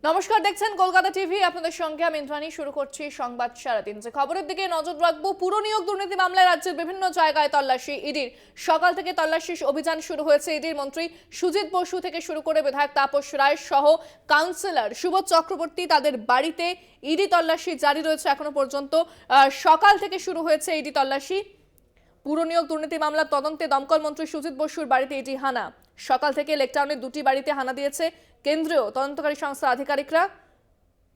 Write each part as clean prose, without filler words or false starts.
নমস্কার, দেখছেন কলকাতা টিভি। আপনাদের সঙ্গে আমি ইন্দ্রাণী। শুরু করছি সংবাদ সারাদিন। যে খবরের দিকে নজর রাখবো, পুর নিয়োগ দুর্নীতি মামলায় রাজ্যের বিভিন্ন জায়গায় তল্লাশি ইডির। সকাল থেকে তল্লাশি অভিযান শুরু হয়েছে ইডির। মন্ত্রী সুজিত বসু থেকে শুরু করে বিধায়ক তাপস রায় সহ কাউন্সিলর সুবোধ চক্রবর্তী, তাদের বাড়িতে ইডি তল্লাশি জারি রয়েছে এখনো পর্যন্ত। সকাল থেকে শুরু হয়েছে ইডি তল্লাশি। পুর নিয়োগ দুর্নীতি মামলার তদন্তে দমকল মন্ত্রী সুজিত বসুর বাড়িতে ইডি হানা। সকাল থেকে লেকটাউনের দুটি বাড়িতে হানা দিয়েছে কেন্দ্রীয় তদন্তকারী সংস্থার আধিকারিকরা।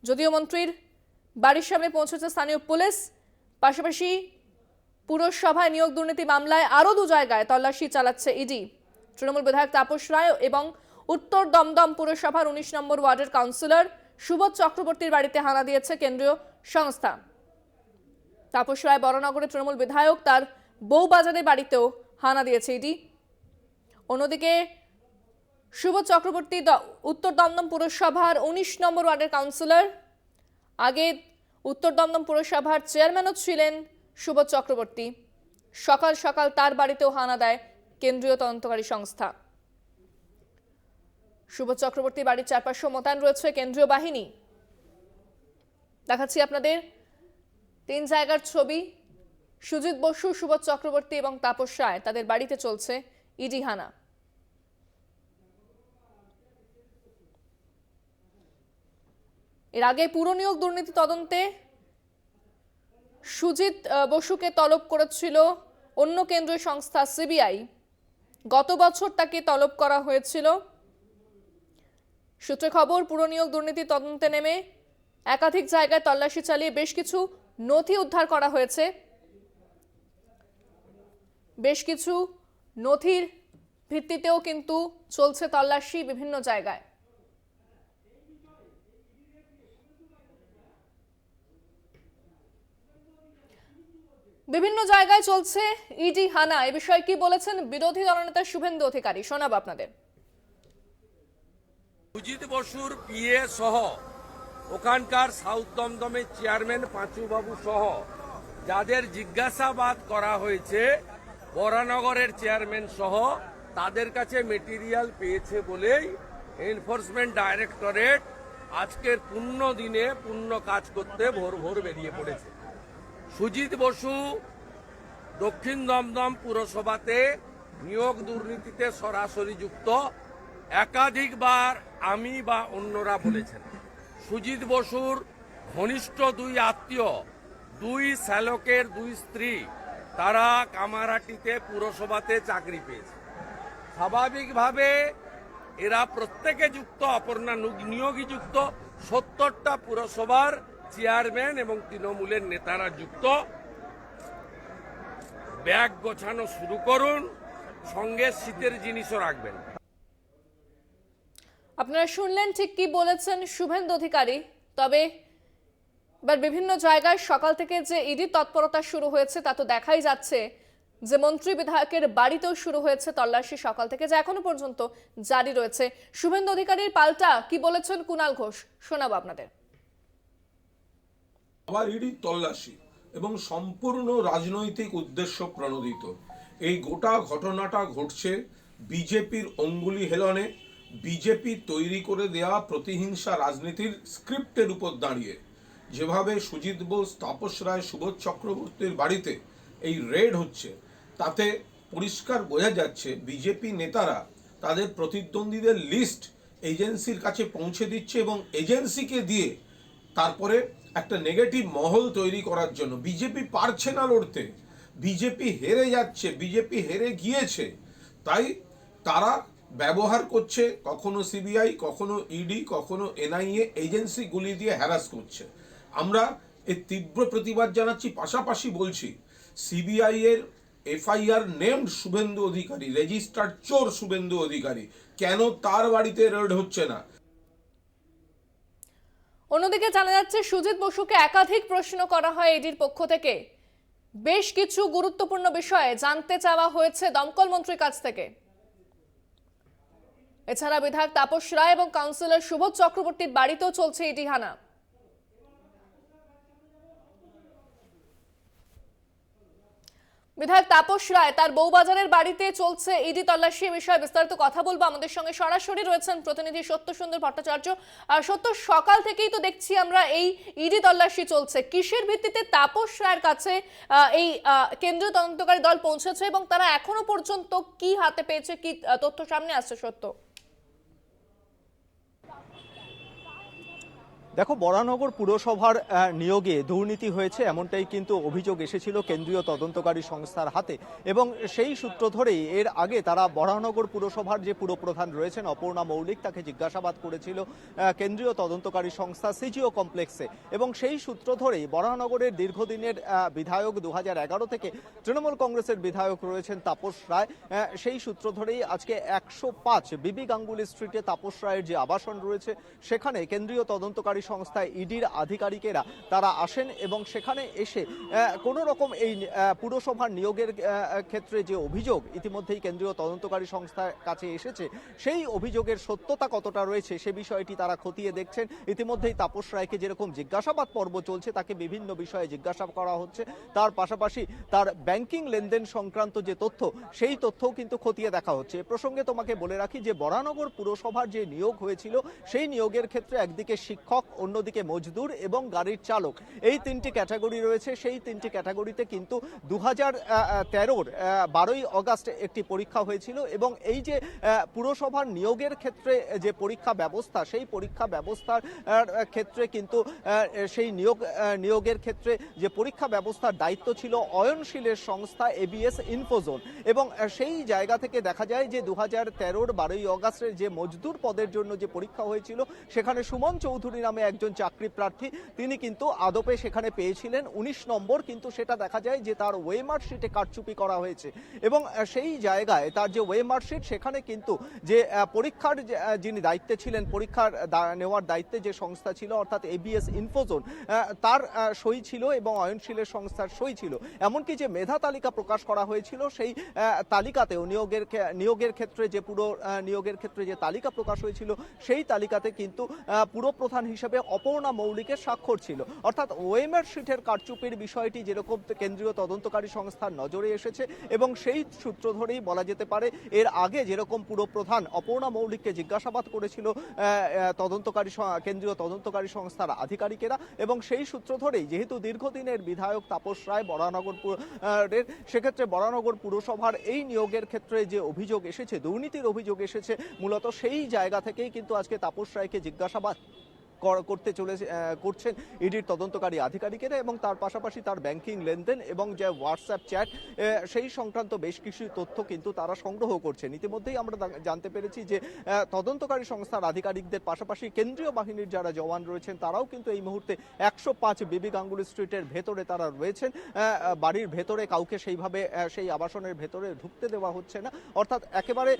যদিও মন্ত্রীর বাড়ির সামনে পৌঁছেছে স্থানীয় পুলিশ। পাশাপাশি পুরসভায় নিয়োগ দুর্নীতি মামলায় আরও দু জায়গায় তল্লাশি চালাচ্ছে ইডি। তৃণমূল বিধায়ক তাপস রায় এবং উত্তর দমদম পুরসভার 19 নম্বর ওয়ার্ডের কাউন্সিলর সুবোধ চক্রবর্তীর বাড়িতে হানা দিয়েছে কেন্দ্রীয় সংস্থা। তাপস রায় বড়নগরে তৃণমূল বিধায়ক, তার বউবাজারের বাড়িতেও হানা দিয়েছে ইডি। অন্যদিকে সুবোধ চক্রবর্তী উত্তর দমদম পুরসভার 19 নম্বর ওয়ার্ডের কাউন্সিলর। আগে উত্তর দমদম পুরসভার চেয়ারম্যানও ছিলেন সুবোধ চক্রবর্তী। সকাল সকাল তার বাড়িতেও হানা দেয় কেন্দ্রীয় তদন্তকারী সংস্থা। সুবোধ চক্রবর্তীর বাড়ির চারপাশে মোতায়েন রয়েছে কেন্দ্রীয় বাহিনী। দেখাচ্ছি আপনাদের তিন জায়গার ছবি। সুজিত বসু, সুবোধ চক্রবর্তী এবং তাপস রায়, তাদের বাড়িতে চলছে ইডি হানা। এর আগে পুর নিয়োগ দুর্নীতি তদন্তে সুজিত বসুকে তলব করেছিল অন্য কেন্দ্রীয় সংস্থা সিবিআই। গত বছর তাকে তলব করা হয়েছিল। সূত্রে খবর, পুর নিয়োগ দুর্নীতি তদন্তে নেমে একাধিক জায়গায় তল্লাশি চালিয়ে বেশ কিছু নথি উদ্ধার করা হয়েছে। বেশ কিছু নথির ভিত্তিতেও কিন্তু চলছে তল্লাশি বিভিন্ন জায়গায়। বিভিন্ন জায়গায় চলছে ইডি হানা। এ বিষয়ে কি বলেছেন বিরোধী দলনেতা শুভেন্দু অধিকারী, শোনাবো আপনাদের। সুজিত বসুর পিএ সহ ওখানকার সাউথ দমদমের চেয়ারম্যান পাঁচুবাবু সহ যাদের জিজ্ঞাসাবাদ করা হয়েছে, বরানগরের চেয়ারম্যান সহ, তাদের কাছে মেটেরিয়াল পেয়েছে বলেই এনফোর্সমেন্ট ডাইরেক্টরেট আজকের পূর্ণ দিনে পূর্ণ কাজ করতে ভোর ভোর বেরিয়ে পড়েছে। সুজিত বসু দক্ষিণ দমদম পুরসভাতে নিয়োগ দুর্নীতিতে সরাসরি যুক্ত। একাধিকবার আমি বা অন্যরা বলেছেন, সুজিত বসুর ঘনিষ্ঠ দুই আত্মীয়, দুই শ্যালকের দুই স্ত্রী, তারা কামারহাটিতে পুরসভাতে চাকরি পেয়েছে। স্বাভাবিকভাবে এরা প্রত্যেকে যুক্ত, অপর্ণা নিয়োগী যুক্ত, 70টা পুরসভার চেয়ারম্যান এবং তৃণমূলের নেতারা যুক্ত। ব্যাগ গোছানো শুরু করুন, সঙ্গে শীতের জিনিসও রাখবেন। আপনারা শুনলেন ঠিক কি বলেছেন শুভেন্দু অধিকারী। তবে এবার বিভিন্ন জায়গায় সকাল থেকে যে ইডি তৎপরতা শুরু হয়েছে তা তো দেখাই যাচ্ছে যে মন্ত্রী বিধায়কের বাড়িতেও শুরু হয়েছে তল্লাশি সকাল থেকে, যা এখনো পর্যন্ত জারি রয়েছে। শুভেন্দু অধিকারীর পাল্টা কি বলেছেন কুণাল ঘোষ, শোনাবো আপনাদের। আবার ইডি তল্লাশি এবং সম্পূর্ণ রাজনৈতিক উদ্দেশ্য প্রণোদিত এই গোটা ঘটনাটা ঘটছে বিজেপির অঙ্গুলি হেলনে, বিজেপি তৈরি করে দেয়া প্রতিহিংসা রাজনীতির স্ক্রিপ্টের উপর দাঁড়িয়ে। যেভাবে সুজিত বোস, তাপস রায়, সুবোধ চক্রবর্তীর বাড়িতে এই রেড হচ্ছে, তাতে পরিষ্কার বোঝা যাচ্ছে বিজেপি নেতারা তাদের প্রতিদ্বন্দ্বীদের লিস্ট এজেন্সির কাছে পৌঁছে দিচ্ছে এবং এজেন্সিকে দিয়ে তারপরে একটা নেগেটিভ মহল তৈরি করার জন্য। বিজেপি পারছে না লড়তে, বিজেপি হেরে যাচ্ছে, বিজেপি হেরে গিয়েছে, তাই তারা ব্যবহার করছে কখনো সিবিআই, কখনো ইডি, কখনো এনআইএ এজেন্সিগুলি দিয়ে হ্যারাস করছে। আমরা এর তীব্র প্রতিবাদ জানাচ্ছি। পাশাপাশি বলছি, সিবিআই এর FIR named Suvendu Adhikari, registered চোর শুভেন্দু অধিকারী, কেন তার বাড়িতে রেড হচ্ছে না? অন্যদিকে জানা যাচ্ছে সুজিত বসুকে একাধিক প্রশ্ন করা হয় ইডির পক্ষ থেকে। বেশ কিছু গুরুত্বপূর্ণ বিষয়ে জানতে চাওয়া হয়েছে দমকল মন্ত্রীর কাছ থেকে। এছাড়া বিধায়ক তাপস রায় এবং কাউন্সিলর সুবোধ চক্রবর্তীর বাড়িতেও চলছে ইডি হানা। বিধায়ক তাপস রায় তার বউবাজারের বাড়িতে চলছে ইডি তল্লাশি, বিষয়ে বিস্তারিত কথা বলবো। আমাদের সঙ্গে সরাসরি রয়েছেন প্রতিনিধি সত্য সুন্দর ভট্টাচার্য। আর সত্য, সকাল থেকেই তো দেখছি আমরা এই ইডি তল্লাশি চলছে, কিসের ভিত্তিতে তাপস রায়ের কাছে এই কেন্দ্রীয় তদন্তকারী দল পৌঁছেছে এবং তারা এখনো পর্যন্ত কি হাতে পেয়েছে, কি তথ্য সামনে আসছে? সত্য, দেখো, বরানগর পুরসভার নিয়োগে দুর্নীতি হয়েছে এমনটাই কিন্তু অভিযোগ এসেছিল কেন্দ্রীয় তদন্তকারী সংস্থার হাতে, এবং সেই সূত্র ধরেই এর আগে তারা বরানগর পুরসভার যে পুরপ্রধান রয়েছেন অপর্ণা মৌলিক, তাকে জিজ্ঞাসাবাদ করেছিল কেন্দ্রীয় তদন্তকারী সংস্থা সিজিও কমপ্লেক্সে, এবং সেই সূত্র ধরেই বরানগরের দীর্ঘদিনের বিধায়ক 2011 থেকে তৃণমূল কংগ্রেসের বিধায়ক রয়েছেন তাপস রায়, সেই সূত্র ধরেই আজকে 105 বিবি গাঙ্গুলি স্ট্রিটে তাপস রায়ের যে আবাসন রয়েছে সেখানে কেন্দ্রীয় তদন্তকারী সংস্থা ইডির আধিকারিকেরা তারা আসেন, এবং সেখানে এসে কোনো রকম এই পুরসভার নিয়োগের ক্ষেত্রে যে অভিযোগ ইতিমধ্যেই কেন্দ্রীয় তদন্তকারী সংস্থার কাছে এসেছে, সেই অভিযোগের সত্যতা কতটা রয়েছে সে বিষয়টি তারা খতিয়ে দেখছেন। ইতিমধ্যেই তাপস রায়কে যেরকম জিজ্ঞাসাবাদ পর্ব চলছে, তাকে বিভিন্ন বিষয়ে জিজ্ঞাসাবাদ করা হচ্ছে, তার পাশাপাশি তার ব্যাংকিং লেনদেন সংক্রান্ত যে তথ্য সেই তথ্যও কিন্তু খতিয়ে দেখা হচ্ছে। এ প্রসঙ্গে তোমাকে বলে রাখি যে বরানগর পুরসভার যে নিয়োগ হয়েছিল সেই নিয়োগের ক্ষেত্রে একদিকে শিক্ষক, অন্যদিকে মজদুর এবং গাড়ির চালক, এই তিনটি ক্যাটাগরি রয়েছে। সেই তিনটি ক্যাটাগরিতে কিন্তু 2013-র 12ই আগস্ট একটি পরীক্ষা হয়েছিল, এবং এই যে পুরসভার নিয়োগের ক্ষেত্রে যে পরীক্ষা ব্যবস্থা, সেই পরীক্ষা ব্যবস্থার ক্ষেত্রে কিন্তু সেই নিয়োগের ক্ষেত্রে যে পরীক্ষা ব্যবস্থার দায়িত্ব ছিল অয়নশীলের সংস্থা এবিএস ইনফোজোন, এবং সেই জায়গা থেকে দেখা যায় যে 2013-র 12ই আগস্টের যে মজদুর পদের জন্য যে পরীক্ষা হয়েছিল সেখানে সুমন চৌধুরী নামে একজন চাকরি প্রার্থী, তিনি কিন্তু আদপে সেখানে পেয়েছিলেন 19 নম্বর, কিন্তু সেটা দেখা যায় যে তার ওয়ে মার্কশিটে কারচুপি করা হয়েছে, এবং সেই জায়গায় তার যে ওয়ে মার্কশিট সেখানে কিন্তু যে পরীক্ষার যিনি দায়িত্বে ছিলেন, পরীক্ষার নেওয়ার দায়িত্বে যে সংস্থা ছিল অর্থাৎ এবিএস ইনফোজোন, তার সই ছিল এবং অয়নশীলের সংস্থার সই ছিল। এমনকি যে মেধা তালিকা প্রকাশ করা হয়েছিল সেই তালিকাতেও নিয়োগের ক্ষেত্রে যে পুরো নিয়োগের ক্ষেত্রে যে তালিকা প্রকাশ হয়েছিল সেই তালিকাতে কিন্তু পুরপ্রধান হিসেবে অপর্ণা মৌলিকের স্বাক্ষর ছিল। অর্থাৎ ওয়েমার শিটের কারচুপির বিষয়টি যেরকম কেন্দ্রীয় তদন্তকারী সংস্থার নজরে এসেছে, এবং সেই সূত্র ধরেই বলা যেতে পারে এর আগে যেরকম পুরপ্রধান অপর্ণা মৌলিককে জিজ্ঞাসাবাদ করেছিল কেন্দ্রীয় তদন্তকারী সংস্থার আধিকারিকেরা, এবং সেই সূত্র ধরেই যেহেতু দীর্ঘদিনের বিধায়ক তাপস রায় বরানগর সেক্ষেত্রে বরানগর পুরসভার এই নিয়োগের ক্ষেত্রে যে অভিযোগ এসেছে, দুর্নীতির অভিযোগ এসেছে, মূলত সেই জায়গা থেকেই কিন্তু আজকে তাপস রায়কে জিজ্ঞাসাবাদ করছেন ইডির তদন্তকারী আধিকারিকেরা, এবং তার পাশাপাশি তার ব্যাংকিং লেনদেন এবং যে হোয়াটসঅ্যাপ চ্যাট সেই সংক্রান্ত বেশ কিছু তথ্য কিন্তু তারা সংগ্রহ করছেন। ইতিমধ্যেই আমরা জানতে পেরেছি যে তদন্তকারী সংস্থার আধিকারিকদের পাশাপাশি কেন্দ্রীয় বাহিনীর যারা জওয়ান রয়েছেন তারাও কিন্তু এই মুহূর্তে 105 বিবি গাঙ্গুলি স্ট্রিটের ভেতরে তারা রয়েছেন। বাড়ির ভেতরে কাউকে সেইভাবে সেই আবাসনের ভেতরে ঢুকতে দেওয়া হচ্ছে না, অর্থাৎ একেবারে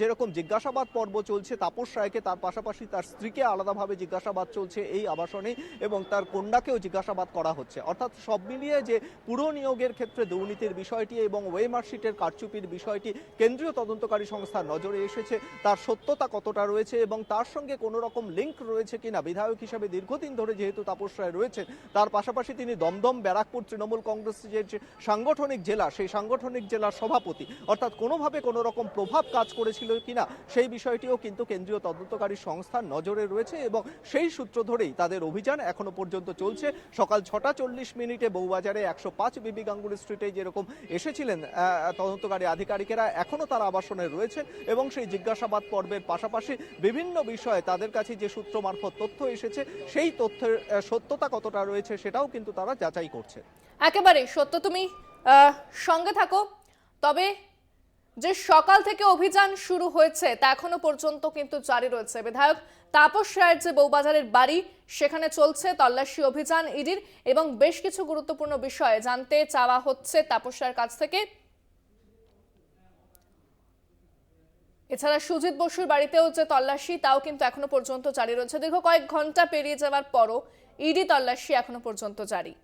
যেরকম জিজ্ঞাসাবাদ পর্ব চলছে তাপস রায়কে, তার পাশাপাশি তার স্ত্রীকে আলাদাভাবে জিজ্ঞাসাবাদ চলছে এই আবাসনে, এবং তার কন্যাকেও জিজ্ঞাসাবাদ করা হচ্ছে। অর্থাৎ সব মিলিয়ে যে পুরো নিয়োগের ক্ষেত্রে দুর্নীতির বিষয়টি এবং ওয়ে মার্কশিটের কারচুপির বিষয়টি কেন্দ্রীয় তদন্তকারী সংস্থার নজরে এসেছে, তার সত্যতা কতটা রয়েছে এবং তার সঙ্গে কোনো রকম লিঙ্ক রয়েছে কিনা, বিধায়ক হিসাবে দীর্ঘদিন ধরে যেহেতু তাপস রায় রয়েছেন, তার পাশাপাশি তিনি দমদম ব্যারাকপুর তৃণমূল কংগ্রেসের যে সাংগঠনিক জেলা, সেই সাংগঠনিক জেলার সভাপতি, অর্থাৎ কোনোভাবে কোনো রকম প্রভাব কাজ করেছিল কিনা সেই বিষয়টিও কিন্তু কেন্দ্রীয় তদন্তকারী সংস্থার নজরে রয়েছে, এবং সেই সূত্র ধরেই তাদের অভিযান এখনো পর্যন্ত চলছে। সকাল 6:40 বউবাজারে 105 বিবি গাঙ্গুলি স্ট্রিটে যেরকম এসেছিলেন তদন্তকারী আধিকারিকেরা, এখনো তার আবাসনে রয়েছেন, এবং সেই জিজ্ঞাসাবাদ পর্বের পাশাপাশি বিভিন্ন বিষয়ে তাদের কাছে যে সূত্র মারফত তথ্য এসেছে সেই তথ্যের সত্যতা কতটা রয়েছে সেটাও কিন্তু তারা যাচাই করছে। একেবারে সত্য, তুমি সঙ্গে থাকো। তবে যে সকাল থেকে অভিযান শুরু হয়েছে তা এখনো পর্যন্ত কিন্তু জারি রয়েছে। বিধায়ক তাপস রায়ের যে বউবাজারের বাড়ি সেখানে চলছে তল্লাশি অভিযান ইডির, এবং বেশ কিছু গুরুত্বপূর্ণ বিষয় জানতে চাওয়া হচ্ছে তাপস রায়ের কাছ থেকে। এছাড়া সুজিত বসুর বাড়িতেও যে তল্লাশি তাও কিন্তু এখনো পর্যন্ত জারি রয়েছে। দীর্ঘ কয়েক ঘন্টা পেরিয়ে যাওয়ার পরও ইডি তল্লাশি এখনো পর্যন্ত জারি।